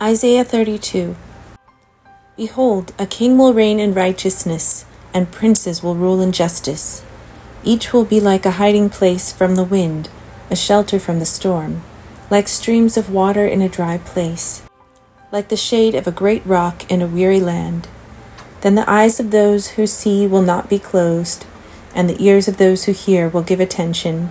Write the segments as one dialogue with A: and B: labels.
A: Isaiah 32. Behold, a king will reign in righteousness, and princes will rule in justice. Each will be like a hiding place from the wind, a shelter from the storm, like streams of water in a dry place, like the shade of a great rock in a weary land. Then the eyes of those who see will not be closed, and the ears of those who hear will give attention.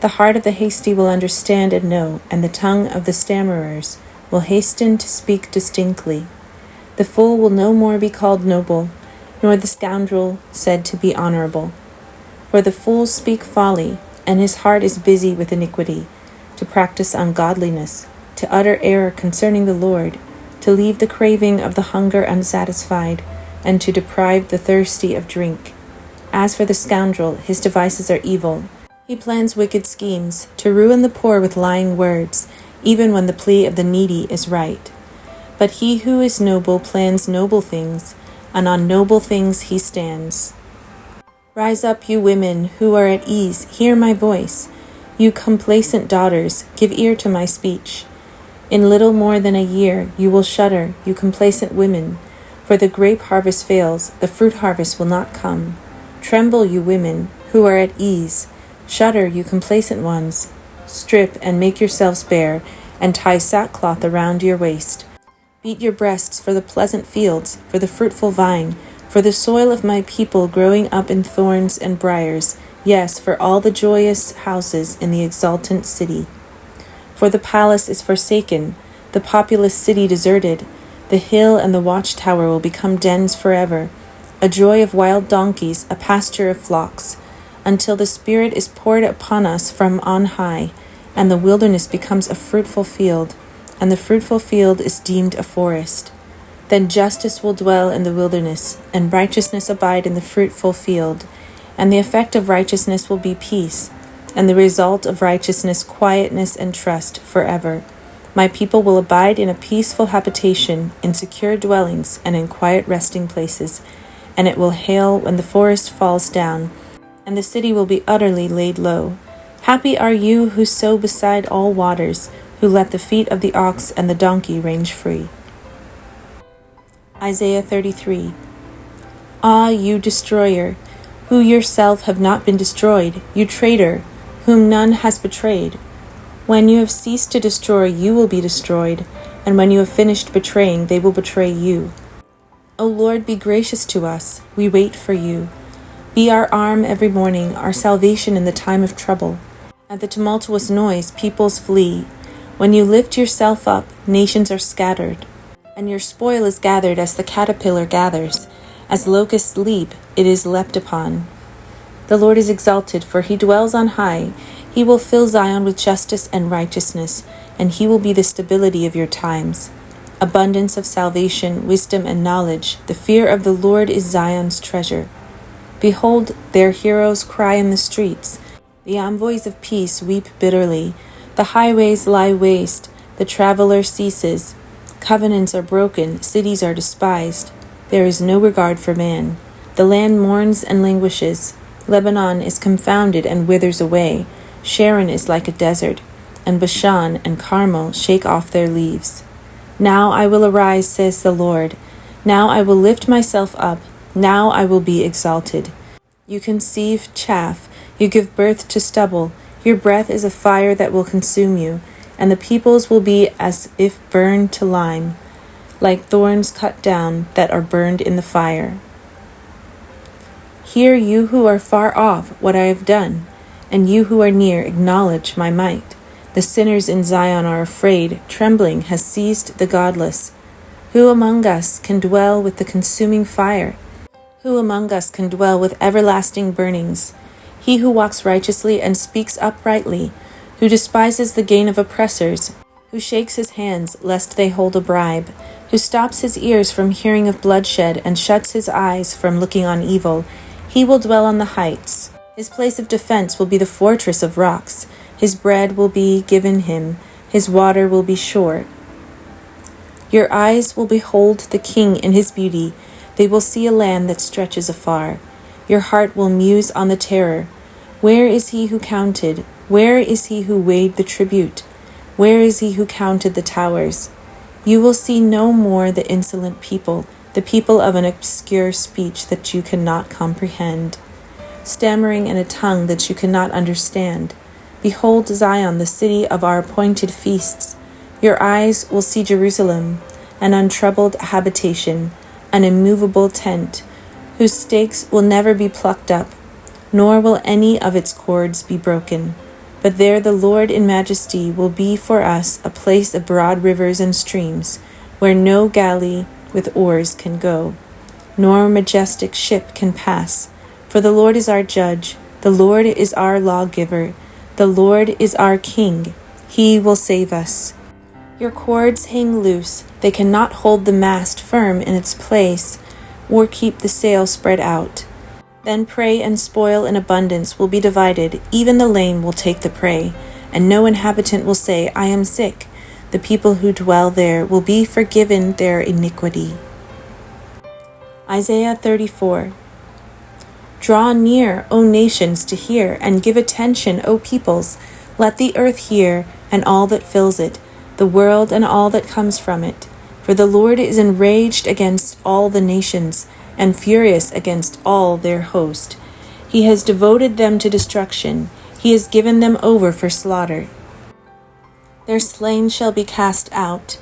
A: The heart of the hasty will understand and know, and the tongue of the stammerers will hasten to speak distinctly. The fool will no more be called noble, nor the scoundrel said to be honorable. For the fools speak folly, and his heart is busy with iniquity, to practice ungodliness, to utter error concerning the Lord, to leave the craving of the hunger unsatisfied, and to deprive the thirsty of drink. As for the scoundrel, his devices are evil. He plans wicked schemes, to ruin the poor with lying words, even when the plea of the needy is right. But he who is noble plans noble things, and on noble things he stands. Rise up, you women who are at ease, hear my voice. You complacent daughters, give ear to my speech. In little more than a year you will shudder, you complacent women, for the grape harvest fails, the fruit harvest will not come. Tremble, you women who are at ease. Shudder, you complacent ones. Strip and make yourselves bare, and tie sackcloth around your waist. Beat your breasts for the pleasant fields, for the fruitful vine, for the soil of my people growing up in thorns and briars, yes, for all the joyous houses in the exultant city. For the palace is forsaken, the populous city deserted. The hill and the watchtower will become dens forever, a joy of wild donkeys, a pasture of flocks, until the Spirit is poured upon us from on high, and the wilderness becomes a fruitful field, and the fruitful field is deemed a forest. Then justice will dwell in the wilderness, and righteousness abide in the fruitful field, and the effect of righteousness will be peace, and the result of righteousness quietness and trust forever. My people will abide in a peaceful habitation, in secure dwellings, and in quiet resting places, and it will hail when the forest falls down, and the city will be utterly laid low. Happy are you who sow beside all waters, who let the feet of the ox and the donkey range free. Isaiah 33. Ah, you destroyer, who yourself have not been destroyed, you traitor, whom none has betrayed. When you have ceased to destroy, you will be destroyed, and when you have finished betraying, they will betray you. O Lord, be gracious to us, we wait for you. Be our arm every morning, our salvation in the time of trouble. At the tumultuous noise, peoples flee. When you lift yourself up, nations are scattered, and your spoil is gathered as the caterpillar gathers. As locusts leap, it is leapt upon. The Lord is exalted, for he dwells on high. He will fill Zion with justice and righteousness, and he will be the stability of your times. Abundance of salvation, wisdom, and knowledge. The fear of the Lord is Zion's treasure. Behold, their heroes cry in the streets. The envoys of peace weep bitterly. The highways lie waste. The traveler ceases. Covenants are broken. Cities are despised. There is no regard for man. The land mourns and languishes. Lebanon is confounded and withers away. Sharon is like a desert, and Bashan and Carmel shake off their leaves. Now I will arise, says the Lord. Now I will lift myself up. Now I will be exalted. You conceive chaff, you give birth to stubble. Your breath is a fire that will consume you, and the peoples will be as if burned to lime, like thorns cut down that are burned in the fire. Hear, you who are far off, what I have done, and you who are near acknowledge my might. The sinners in Zion are afraid, trembling has seized the godless. Who among us can dwell with the consuming fire? Who among us can dwell with everlasting burnings? He who walks righteously and speaks uprightly, who despises the gain of oppressors, who shakes his hands lest they hold a bribe, who stops his ears from hearing of bloodshed and shuts his eyes from looking on evil, he will dwell on the heights. His place of defense will be the fortress of rocks. His bread will be given him. His water will be sure. Your eyes will behold the king in his beauty. They will see a land that stretches afar. Your heart will muse on the terror. Where is he who counted? Where is he who weighed the tribute? Where is he who counted the towers? You will see no more the insolent people, the people of an obscure speech that you cannot comprehend, stammering in a tongue that you cannot understand. Behold Zion, the city of our appointed feasts. Your eyes will see Jerusalem, an untroubled habitation, an immovable tent, whose stakes will never be plucked up, nor will any of its cords be broken. But there the Lord in majesty will be for us a place of broad rivers and streams, where no galley with oars can go, nor majestic ship can pass. For the Lord is our judge, the Lord is our lawgiver, the Lord is our king. He will save us. Your cords hang loose, they cannot hold the mast firm in its place, or keep the sail spread out. Then prey and spoil in abundance will be divided, even the lame will take the prey, and no inhabitant will say, I am sick. The people who dwell there will be forgiven their iniquity. Isaiah 34. Draw near, O nations, to hear, and give attention, O peoples. Let the earth hear, and all that fills it, the world and all that comes from it. For the Lord is enraged against all the nations, and furious against all their host. He has devoted them to destruction. He has given them over for slaughter. Their slain shall be cast out,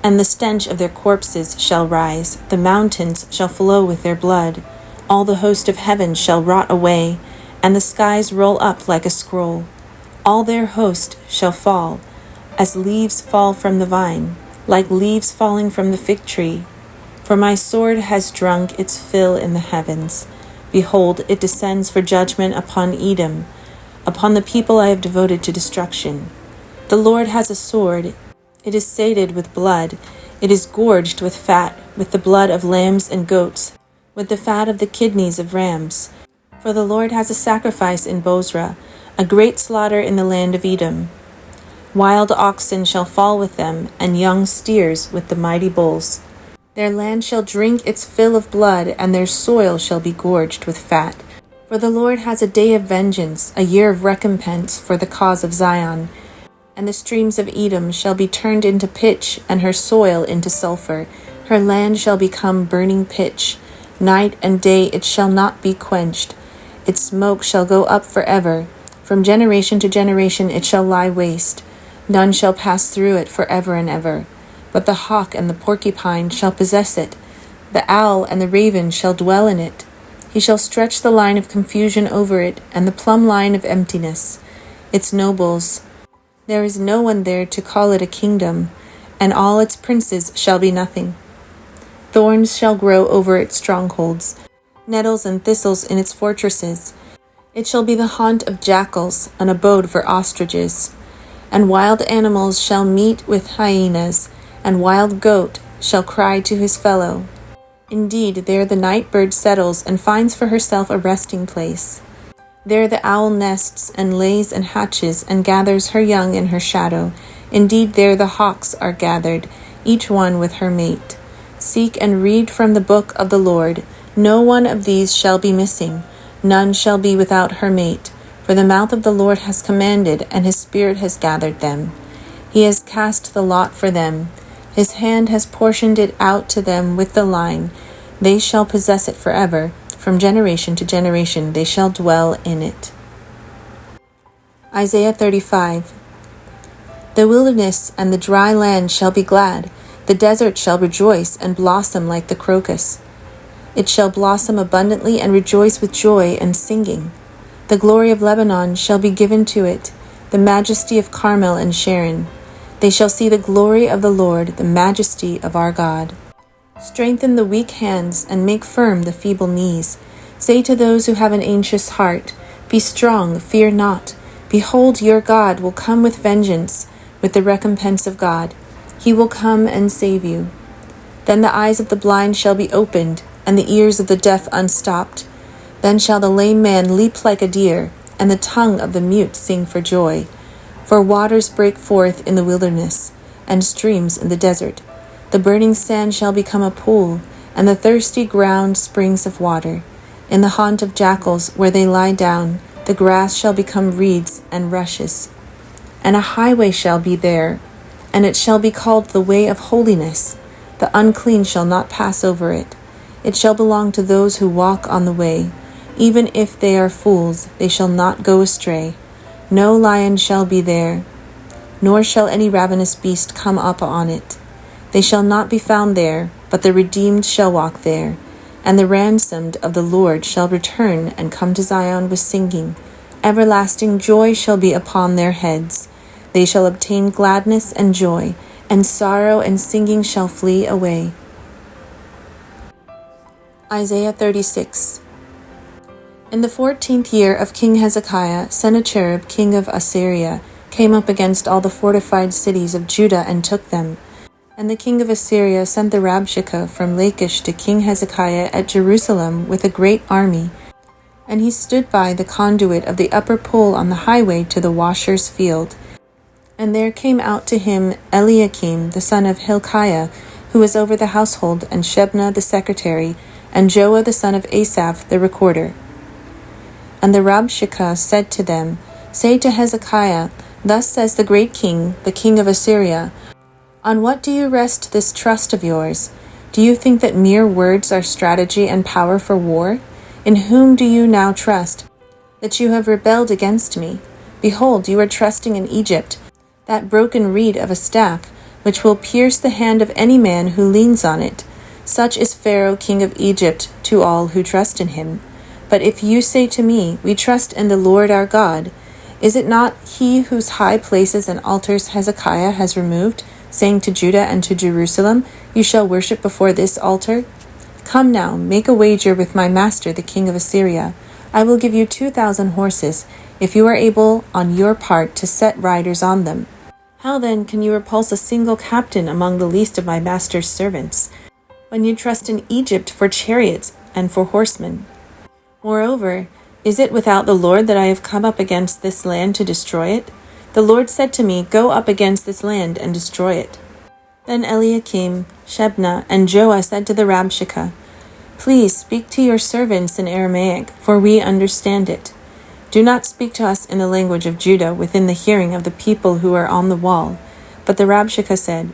A: and the stench of their corpses shall rise. The mountains shall flow with their blood. All the host of heaven shall rot away, and the skies roll up like a scroll. All their host shall fall, as leaves fall from the vine, like leaves falling from the fig tree. For my sword has drunk its fill in the heavens. Behold, it descends for judgment upon Edom, upon the people I have devoted to destruction. The Lord has a sword. It is sated with blood. It is gorged with fat, with the blood of lambs and goats, with the fat of the kidneys of rams. For the Lord has a sacrifice in Bozrah, a great slaughter in the land of Edom. Wild oxen shall fall with them, and young steers with the mighty bulls. Their land shall drink its fill of blood, and their soil shall be gorged with fat. For the Lord has a day of vengeance, a year of recompense for the cause of Zion. And the streams of Edom shall be turned into pitch, and her soil into sulfur. Her land shall become burning pitch. Night and day it shall not be quenched. Its smoke shall go up forever. From generation to generation it shall lie waste. None shall pass through it forever and ever. But the hawk and the porcupine shall possess it. The owl and the raven shall dwell in it. He shall stretch the line of confusion over it, and the plumb line of emptiness. Its nobles, there is no one there to call it a kingdom, and all its princes shall be nothing. Thorns shall grow over its strongholds, nettles and thistles in its fortresses. It shall be the haunt of jackals, an abode for ostriches. And wild animals shall meet with hyenas, and wild goat shall cry to his fellow. Indeed, there the night bird settles and finds for herself a resting place. There the owl nests and lays and hatches and gathers her young in her shadow. Indeed, there the hawks are gathered, each one with her mate. Seek and read from the book of the Lord. No one of these shall be missing. None shall be without her mate. For the mouth of the Lord has commanded, and his spirit has gathered them. He has cast the lot for them. His hand has portioned it out to them with the line. They shall possess it forever. From generation to generation they shall dwell in it. Isaiah 35. The wilderness and the dry land shall be glad. The desert shall rejoice and blossom like the crocus. It shall blossom abundantly and rejoice with joy and singing. The glory of Lebanon shall be given to it, the majesty of Carmel and Sharon. They shall see the glory of the Lord, the majesty of our God. Strengthen the weak hands and make firm the feeble knees. Say to those who have an anxious heart, be strong, fear not. Behold, your God will come with vengeance, with the recompense of God. He will come and save you. Then the eyes of the blind shall be opened, and the ears of the deaf unstopped. Then shall the lame man leap like a deer, and the tongue of the mute sing for joy. For waters break forth in the wilderness, and streams in the desert. The burning sand shall become a pool, and the thirsty ground springs of water. In the haunt of jackals, where they lie down, the grass shall become reeds and rushes. And a highway shall be there, and it shall be called the way of holiness. The unclean shall not pass over it. It shall belong to those who walk on the way. Even if they are fools, they shall not go astray. No lion shall be there, nor shall any ravenous beast come up on it. They shall not be found there, but the redeemed shall walk there. And the ransomed of the Lord shall return and come to Zion with singing. Everlasting joy shall be upon their heads. They shall obtain gladness and joy, and sorrow and singing shall flee away. Isaiah 36. In the 14th year of King Hezekiah, Sennacherib, king of Assyria, came up against all the fortified cities of Judah and took them. And the king of Assyria sent the Rabshakeh from Lachish to King Hezekiah at Jerusalem with a great army. And he stood by the conduit of the upper pool on the highway to the washer's field. And there came out to him Eliakim the son of Hilkiah, who was over the household, and Shebna the secretary, and Joah the son of Asaph the recorder. And the Rabshakeh said to them, Say to Hezekiah, Thus says the great king, the king of Assyria, On what do you rest this trust of yours? Do you think that mere words are strategy and power for war? In whom do you now trust, that you have rebelled against me? Behold, you are trusting in Egypt, that broken reed of a staff, which will pierce the hand of any man who leans on it. Such is Pharaoh king of Egypt to all who trust in him. But if you say to me, We trust in the Lord our God, is it not he whose high places and altars Hezekiah has removed, saying to Judah and to Jerusalem, You shall worship before this altar? Come now, make a wager with my master the king of Assyria. I will give you 2,000 horses, if you are able on your part to set riders on them. How then can you repulse a single captain among the least of my master's servants, when you trust in Egypt for chariots and for horsemen? Moreover, is it without the Lord that I have come up against this land to destroy it? The Lord said to me, Go up against this land and destroy it. Then Eliakim, Shebna, and Joah said to the Rabshakeh, Please speak to your servants in Aramaic, for we understand it. Do not speak to us in the language of Judah within the hearing of the people who are on the wall. But the Rabshakeh said,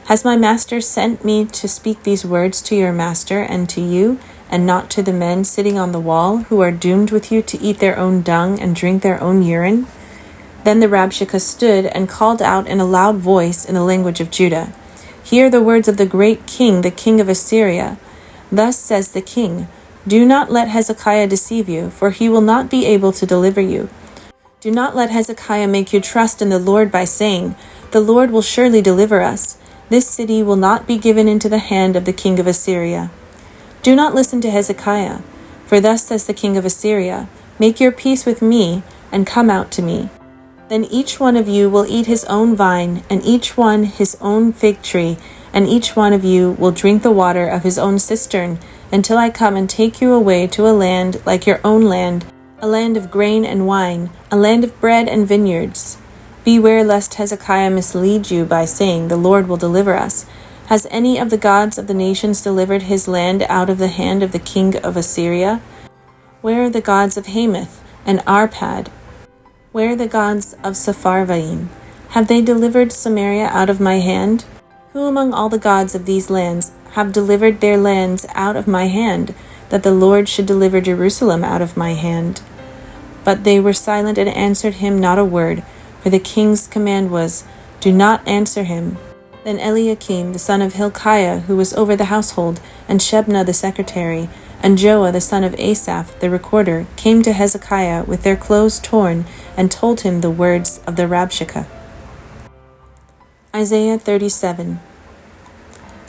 A: Has my master sent me to speak these words to your master and to you, and not to the men sitting on the wall, who are doomed with you to eat their own dung and drink their own urine? Then the Rabshakeh stood and called out in a loud voice in the language of Judah, Hear the words of the great king, the king of Assyria. Thus says the king, Do not let Hezekiah deceive you, for he will not be able to deliver you. Do not let Hezekiah make you trust in the Lord by saying, The Lord will surely deliver us. This city will not be given into the hand of the king of Assyria. Do not listen to Hezekiah, for thus says the king of Assyria, Make your peace with me, and come out to me. Then each one of you will eat his own vine, and each one his own fig tree, and each one of you will drink the water of his own cistern, until I come and take you away to a land like your own land, a land of grain and wine, a land of bread and vineyards. Beware lest Hezekiah mislead you by saying, The Lord will deliver us. Has any of the gods of the nations delivered his land out of the hand of the king of Assyria? Where are the gods of Hamath and Arpad? Where are the gods of Sepharvaim? Have they delivered Samaria out of my hand? Who among all the gods of these lands have delivered their lands out of my hand, that the Lord should deliver Jerusalem out of my hand? But they were silent and answered him not a word, for the king's command was, Do not answer him. Then Eliakim the son of Hilkiah, who was over the household, and Shebna the secretary, and Joah the son of Asaph the recorder, came to Hezekiah with their clothes torn, and told him the words of the Rabshakeh. Isaiah 37.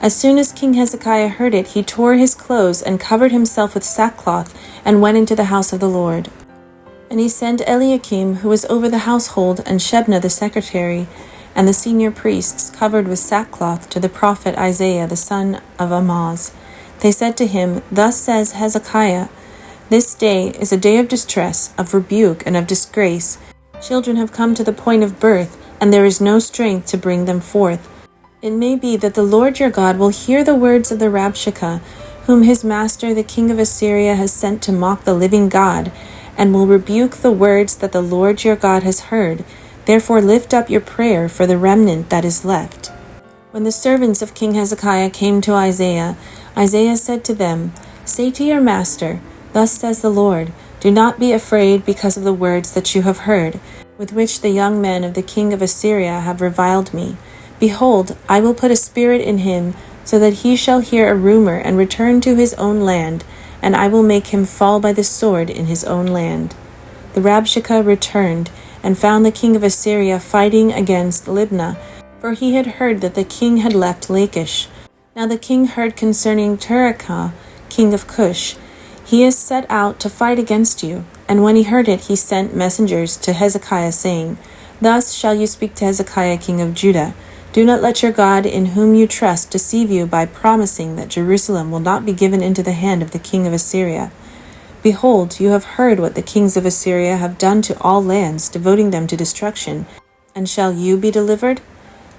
A: As soon as King Hezekiah heard it, he tore his clothes and covered himself with sackcloth, and went into the house of the Lord. And he sent Eliakim, who was over the household, and Shebna the secretary, and the senior priests, covered with sackcloth, to the prophet Isaiah the son of Amoz. They said to him, Thus says Hezekiah, This day is a day of distress, of rebuke, and of disgrace. Children have come to the point of birth, and there is no strength to bring them forth. It may be that the Lord your God will hear the words of the Rabshakeh, whom his master the king of Assyria has sent to mock the living God, and will rebuke the words that the Lord your God has heard. Therefore lift up your prayer for the remnant that is left." When the servants of King Hezekiah came to Isaiah, Isaiah said to them, "Say to your master, 'Thus says the Lord, do not be afraid because of the words that you have heard, with which the young men of the king of Assyria have reviled me. Behold, I will put a spirit in him, so that he shall hear a rumor and return to his own land, and I will make him fall by the sword in his own land." The Rabshakeh returned, and found the king of Assyria fighting against Libnah, for he had heard that the king had left Lachish. Now the king heard concerning Tirhakah, king of Cush, "He is set out to fight against you." And when he heard it, he sent messengers to Hezekiah, saying, "Thus shall you speak to Hezekiah king of Judah. Do not let your God in whom you trust deceive you by promising that Jerusalem will not be given into the hand of the king of Assyria. Behold, you have heard what the kings of Assyria have done to all lands, devoting them to destruction. And shall you be delivered?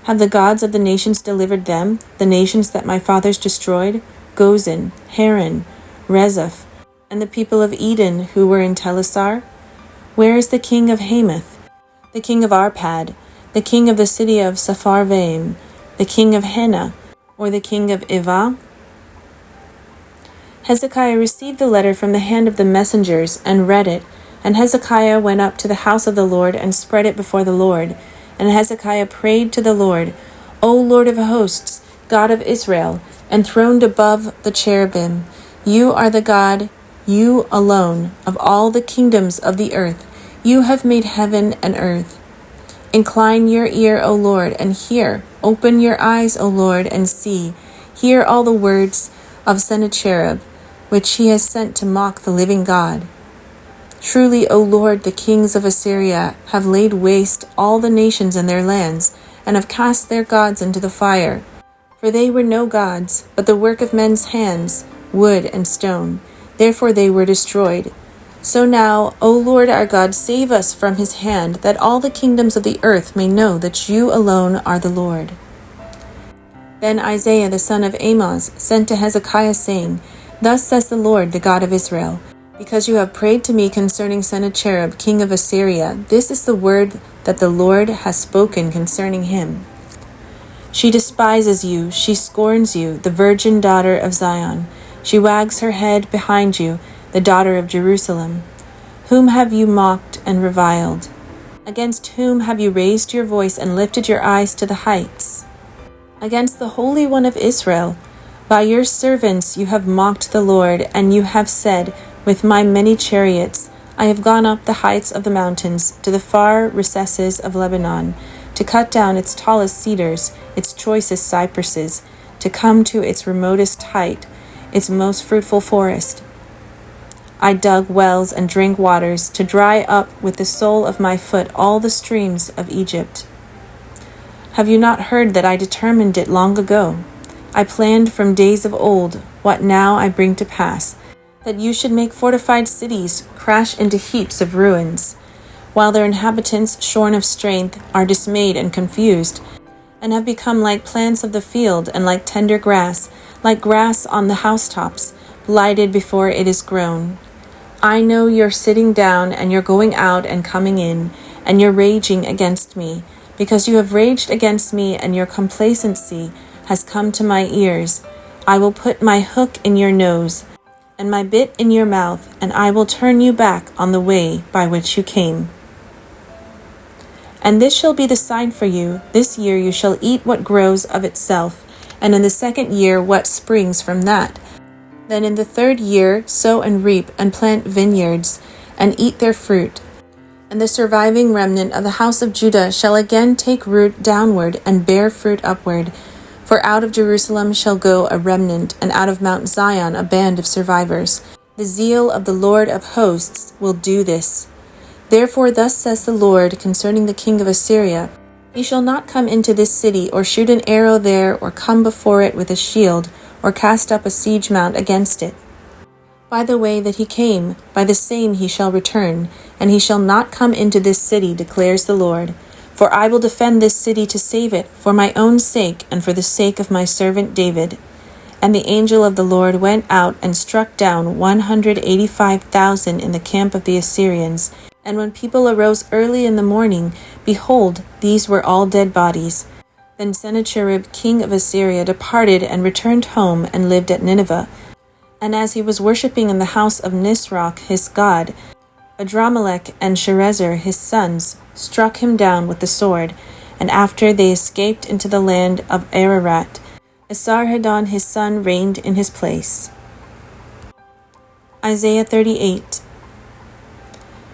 A: Have the gods of the nations delivered them, the nations that my fathers destroyed? Gozan, Haran, Rezeph, and the people of Eden who were in Telassar? Where is the king of Hamath, the king of Arpad, the king of the city of Sepharvaim, the king of Hena, or the king of Ivah?" Hezekiah received the letter from the hand of the messengers and read it. And Hezekiah went up to the house of the Lord and spread it before the Lord. And Hezekiah prayed to the Lord, "O Lord of hosts, God of Israel, enthroned above the cherubim, you are the God, you alone, of all the kingdoms of the earth. You have made heaven and earth. Incline your ear, O Lord, and hear. Open your eyes, O Lord, and see. Hear all the words of Sennacherib, which he has sent to mock the living God. Truly, O Lord, the kings of Assyria have laid waste all the nations and their lands, and have cast their gods into the fire. For they were no gods, but the work of men's hands, wood and stone. Therefore they were destroyed. So now, O Lord our God, save us from his hand, that all the kingdoms of the earth may know that you alone are the Lord." Then Isaiah the son of Amoz sent to Hezekiah, saying, "Thus says the Lord, the God of Israel, because you have prayed to me concerning Sennacherib, king of Assyria, this is the word that the Lord has spoken concerning him. She despises you, she scorns you, the virgin daughter of Zion. She wags her head behind you, the daughter of Jerusalem. Whom have you mocked and reviled? Against whom have you raised your voice and lifted your eyes to the heights? Against the Holy One of Israel. By your servants you have mocked the Lord, and you have said, with my many chariots, I have gone up the heights of the mountains, to the far recesses of Lebanon, to cut down its tallest cedars, its choicest cypresses, to come to its remotest height, its most fruitful forest. I dug wells and drank waters, to dry up with the sole of my foot all the streams of Egypt. Have you not heard that I determined it long ago? I planned from days of old what now I bring to pass, that you should make fortified cities crash into heaps of ruins, while their inhabitants, shorn of strength, are dismayed and confused, and have become like plants of the field and like tender grass, like grass on the housetops, blighted before it is grown. I know you're sitting down and you're going out and coming in, and you're raging against me, because you have raged against me and your complacency has come to my ears. I will put my hook in your nose and my bit in your mouth, and I will turn you back on the way by which you came. And this shall be the sign for you. This year you shall eat what grows of itself, and in the second year what springs from that. Then in the third year sow and reap and plant vineyards, and eat their fruit. And the surviving remnant of the house of Judah shall again take root downward and bear fruit upward. For out of Jerusalem shall go a remnant, and out of Mount Zion a band of survivors. The zeal of the Lord of hosts will do this. Therefore thus says the Lord concerning the king of Assyria, he shall not come into this city, or shoot an arrow there, or come before it with a shield, or cast up a siege mount against it. By the way that he came, by the same he shall return, and he shall not come into this city, declares the Lord. For I will defend this city to save it, for my own sake, and for the sake of my servant David. And the angel of the Lord went out and struck down 185,000 in the camp of the Assyrians, And when people arose early in the morning, behold, these were all dead bodies. Then Sennacherib king of Assyria departed and returned home and lived at Nineveh. And as he was worshipping in the house of Nisroch his god, Adramelech and Sharezer his sons struck him down with the sword, and after they escaped into the land of Ararat, Esarhaddon his son reigned in his place. Isaiah 38.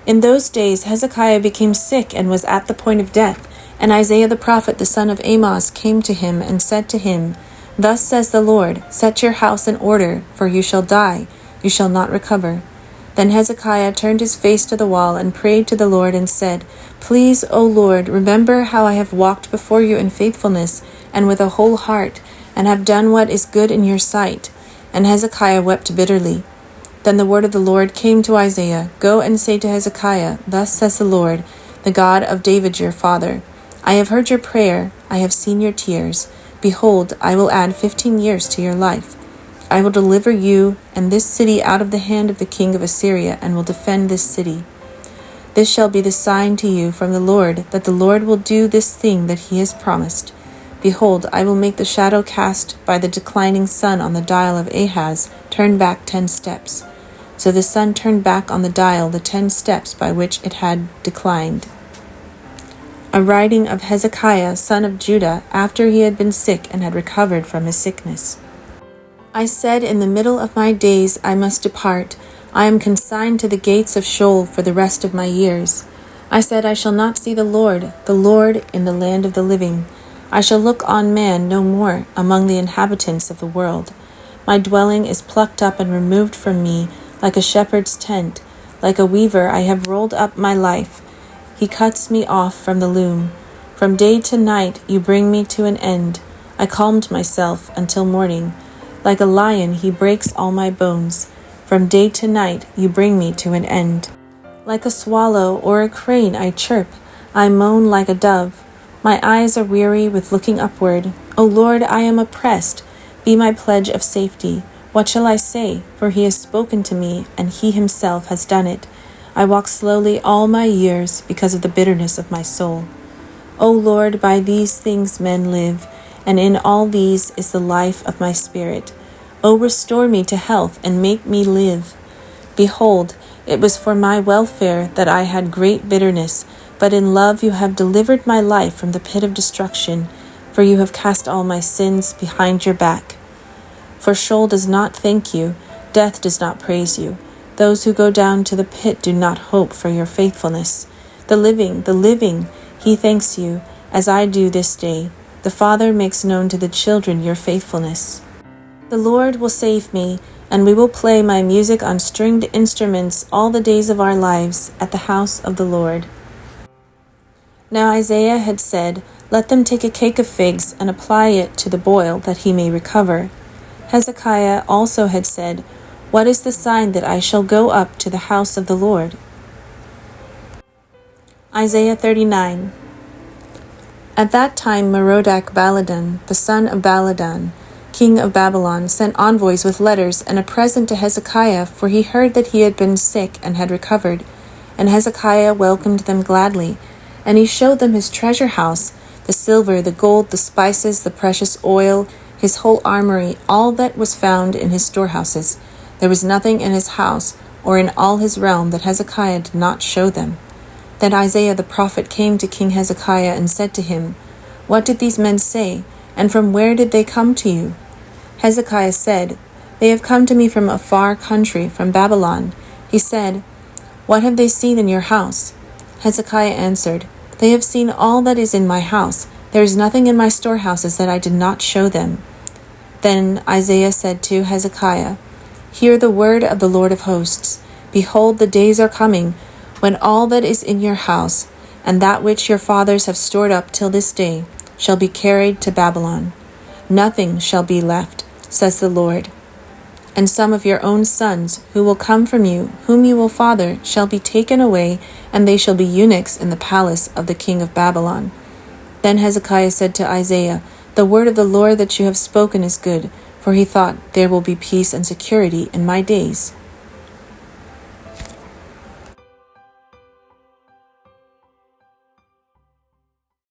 A: In those days Hezekiah became sick and was at the point of death, and Isaiah the prophet the son of Amoz came to him and said to him, Thus says the Lord, Set your house in order, for you shall die, you shall not recover. Then Hezekiah turned his face to the wall and prayed to the Lord and said, Please, O Lord, remember how I have walked before you in faithfulness and with a whole heart, and have done what is good in your sight. And Hezekiah wept bitterly. Then the word of the Lord came to Isaiah, Go and say to Hezekiah, Thus says the Lord, the God of David your father, I have heard your prayer, I have seen your tears. Behold, I will add 15 years to your life. I will deliver you and this city out of the hand of the king of Assyria, and will defend this city. This shall be the sign to you from the Lord, that the Lord will do this thing that he has promised. Behold, I will make the shadow cast by the declining sun on the dial of Ahaz turn back 10 steps. So the sun turned back on the dial the 10 steps by which it had declined. A writing of Hezekiah, son of Judah, after he had been sick and had recovered from his sickness. I said, in the middle of my days I must depart. I am consigned to the gates of Sheol for the rest of my years. I said, I shall not see the Lord in the land of the living. I shall look on man no more among the inhabitants of the world. My dwelling is plucked up and removed from me, like a shepherd's tent. Like a weaver I have rolled up my life. He cuts me off from the loom. From day to night you bring me to an end. I calmed myself until morning. Like a lion he breaks all my bones. From day to night you bring me to an end. Like a swallow or a crane I chirp. I moan like a dove. My eyes are weary with looking upward. O Lord, I am oppressed. Be my pledge of safety. What shall I say? For he has spoken to me, and he himself has done it. I walk slowly all my years because of the bitterness of my soul. O Lord, by these things men live, and in all these is the life of my spirit. O restore me to health and make me live. Behold, it was for my welfare that I had great bitterness, but in love you have delivered my life from the pit of destruction, for you have cast all my sins behind your back. For Sheol does not thank you, death does not praise you. Those who go down to the pit do not hope for your faithfulness. The living, he thanks you, as I do this day. The Father makes known to the children your faithfulness. The Lord will save me, and we will play my music on stringed instruments all the days of our lives at the house of the Lord. Now Isaiah had said, Let them take a cake of figs and apply it to the boil, that he may recover. Hezekiah also had said, What is the sign that I shall go up to the house of the Lord? Isaiah 39. At that time Merodach-Baladan, the son of Baladan, king of Babylon, sent envoys with letters and a present to Hezekiah, for he heard that he had been sick and had recovered. And Hezekiah welcomed them gladly, and he showed them his treasure house, the silver, the gold, the spices, the precious oil, his whole armory, all that was found in his storehouses. There was nothing in his house or in all his realm that Hezekiah did not show them. Then Isaiah the prophet came to King Hezekiah and said to him, What did these men say, and from where did they come to you? Hezekiah said, They have come to me from a far country, from Babylon. He said, What have they seen in your house? Hezekiah answered, They have seen all that is in my house. There is nothing in my storehouses that I did not show them. Then Isaiah said to Hezekiah, Hear the word of the Lord of hosts. Behold, the days are coming, when all that is in your house, and that which your fathers have stored up till this day, shall be carried to Babylon. Nothing shall be left, says the Lord. And some of your own sons, who will come from you, whom you will father, shall be taken away, and they shall be eunuchs in the palace of the king of Babylon. Then Hezekiah said to Isaiah, The word of the Lord that you have spoken is good, for he thought, There will be peace and security in my days.